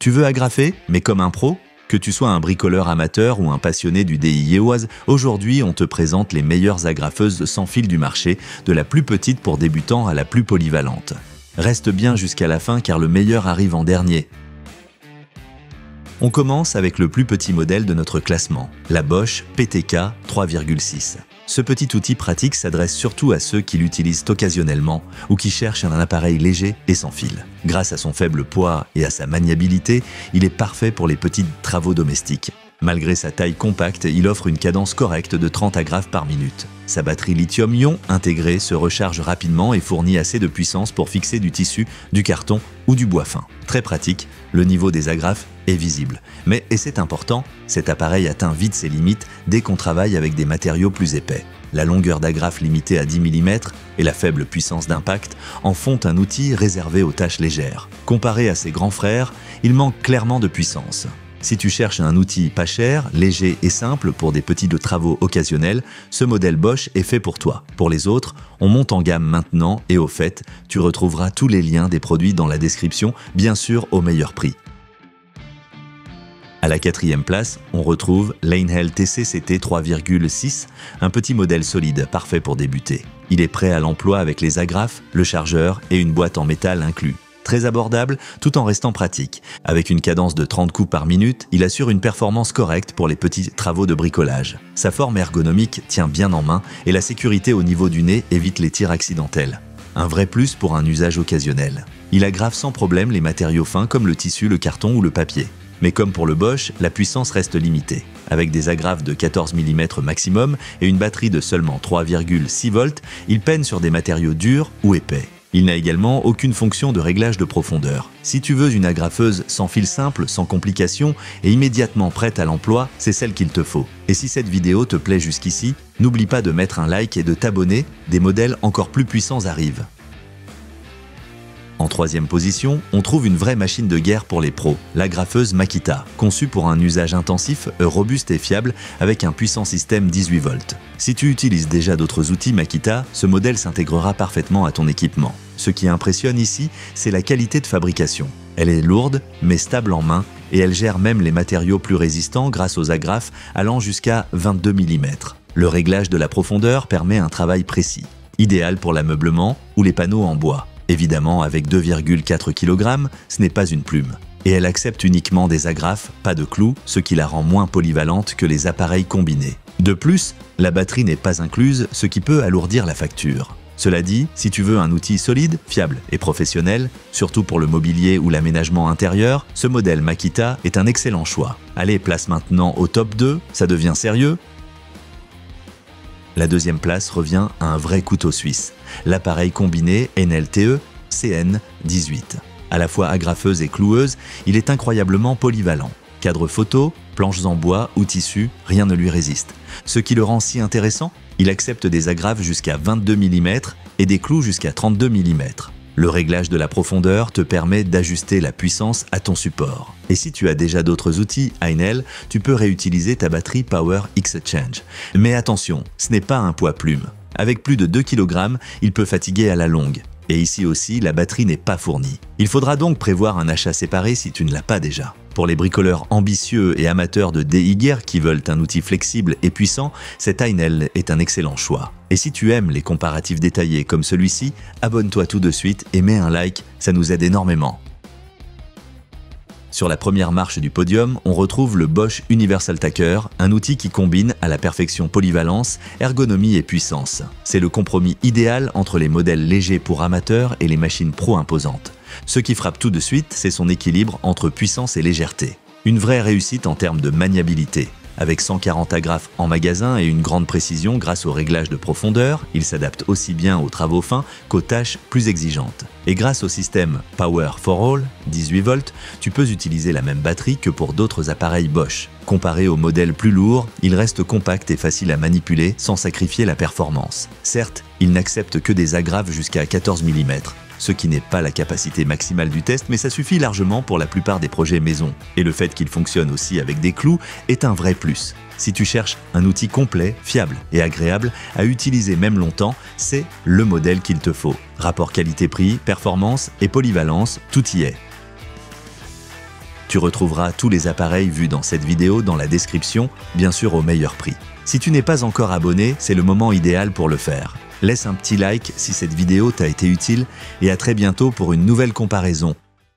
Tu veux agrafer, mais comme un pro? Que tu sois un bricoleur amateur ou un passionné du DIY, aujourd'hui on te présente les meilleures agrafeuses sans fil du marché, de la plus petite pour débutants à la plus polyvalente. Reste bien jusqu'à la fin car le meilleur arrive en dernier. On commence avec le plus petit modèle de notre classement, la Bosch PTK 3,6. Ce petit outil pratique s'adresse surtout à ceux qui l'utilisent occasionnellement ou qui cherchent un appareil léger et sans fil. Grâce à son faible poids et à sa maniabilité, il est parfait pour les petits travaux domestiques. Malgré sa taille compacte, il offre une cadence correcte de 30 agrafes par minute. Sa batterie lithium-ion intégrée se recharge rapidement et fournit assez de puissance pour fixer du tissu, du carton ou du bois fin. Très pratique, le niveau des agrafes est visible. Mais, et c'est important, cet appareil atteint vite ses limites dès qu'on travaille avec des matériaux plus épais. La longueur d'agrafe limitée à 10 mm et la faible puissance d'impact en font un outil réservé aux tâches légères. Comparé à ses grands frères, il manque clairement de puissance. Si tu cherches un outil pas cher, léger et simple pour des petits travaux occasionnels, ce modèle Bosch est fait pour toi. Pour les autres, on monte en gamme maintenant et au fait, tu retrouveras tous les liens des produits dans la description, bien sûr au meilleur prix. À la 4e place, on retrouve l'Einhell TCCT 3,6, un petit modèle solide, parfait pour débuter. Il est prêt à l'emploi avec les agrafes, le chargeur et une boîte en métal inclus. Très abordable, tout en restant pratique. Avec une cadence de 30 coups par minute, il assure une performance correcte pour les petits travaux de bricolage. Sa forme ergonomique tient bien en main et la sécurité au niveau du nez évite les tirs accidentels. Un vrai plus pour un usage occasionnel. Il agrafe sans problème les matériaux fins comme le tissu, le carton ou le papier. Mais comme pour le Bosch, la puissance reste limitée. Avec des agrafes de 14 mm maximum et une batterie de seulement 3,6 volts, il peine sur des matériaux durs ou épais. Il n'a également aucune fonction de réglage de profondeur. Si tu veux une agrafeuse sans fil simple, sans complications et immédiatement prête à l'emploi, c'est celle qu'il te faut. Et si cette vidéo te plaît jusqu'ici, n'oublie pas de mettre un like et de t'abonner, des modèles encore plus puissants arrivent. En 3e position, on trouve une vraie machine de guerre pour les pros, l'agrafeuse Makita, conçue pour un usage intensif, robuste et fiable avec un puissant système 18 volts. Si tu utilises déjà d'autres outils Makita, ce modèle s'intégrera parfaitement à ton équipement. Ce qui impressionne ici, c'est la qualité de fabrication. Elle est lourde, mais stable en main, et elle gère même les matériaux plus résistants grâce aux agrafes allant jusqu'à 22 mm. Le réglage de la profondeur permet un travail précis, idéal pour l'ameublement ou les panneaux en bois. Évidemment, avec 2,4 kg, ce n'est pas une plume. Et elle accepte uniquement des agrafes, pas de clous, ce qui la rend moins polyvalente que les appareils combinés. De plus, la batterie n'est pas incluse, ce qui peut alourdir la facture. Cela dit, si tu veux un outil solide, fiable et professionnel, surtout pour le mobilier ou l'aménagement intérieur, ce modèle Makita est un excellent choix. Allez, place maintenant au top 2, ça devient sérieux. La 2e place revient à un vrai couteau suisse, l'appareil combiné NLTE CN18. À la fois agrafeuse et cloueuse, il est incroyablement polyvalent. Cadre photo, planches en bois ou tissu, rien ne lui résiste. Ce qui le rend si intéressant, il accepte des agrafes jusqu'à 22 mm et des clous jusqu'à 32 mm. Le réglage de la profondeur te permet d'ajuster la puissance à ton support. Et si tu as déjà d'autres outils Einhell, tu peux réutiliser ta batterie Power Exchange. Mais attention, ce n'est pas un poids plume. Avec plus de 2 kg, il peut fatiguer à la longue. Et ici aussi, la batterie n'est pas fournie. Il faudra donc prévoir un achat séparé si tu ne l'as pas déjà. Pour les bricoleurs ambitieux et amateurs de DIY qui veulent un outil flexible et puissant, cet Einhell est un excellent choix. Et si tu aimes les comparatifs détaillés comme celui-ci, abonne-toi tout de suite et mets un like, ça nous aide énormément. Sur la première marche du podium, on retrouve le Bosch Universal Tacker, un outil qui combine à la perfection polyvalence, ergonomie et puissance. C'est le compromis idéal entre les modèles légers pour amateurs et les machines pro imposantes. Ce qui frappe tout de suite, c'est son équilibre entre puissance et légèreté. Une vraie réussite en termes de maniabilité. Avec 140 agrafes en magasin et une grande précision grâce au réglage de profondeur, il s'adapte aussi bien aux travaux fins qu'aux tâches plus exigeantes. Et grâce au système Power for All, 18 volts, tu peux utiliser la même batterie que pour d'autres appareils Bosch. Comparé aux modèles plus lourds, il reste compact et facile à manipuler sans sacrifier la performance. Certes, il n'accepte que des agrafes jusqu'à 14 mm. Ce qui n'est pas la capacité maximale du test, mais ça suffit largement pour la plupart des projets maison. Et le fait qu'il fonctionne aussi avec des clous est un vrai plus. Si tu cherches un outil complet, fiable et agréable à utiliser même longtemps, c'est le modèle qu'il te faut. Rapport qualité-prix, performance et polyvalence, tout y est. Tu retrouveras tous les appareils vus dans cette vidéo dans la description, bien sûr au meilleur prix. Si tu n'es pas encore abonné, c'est le moment idéal pour le faire. Laisse un petit like si cette vidéo t'a été utile et à très bientôt pour une nouvelle comparaison.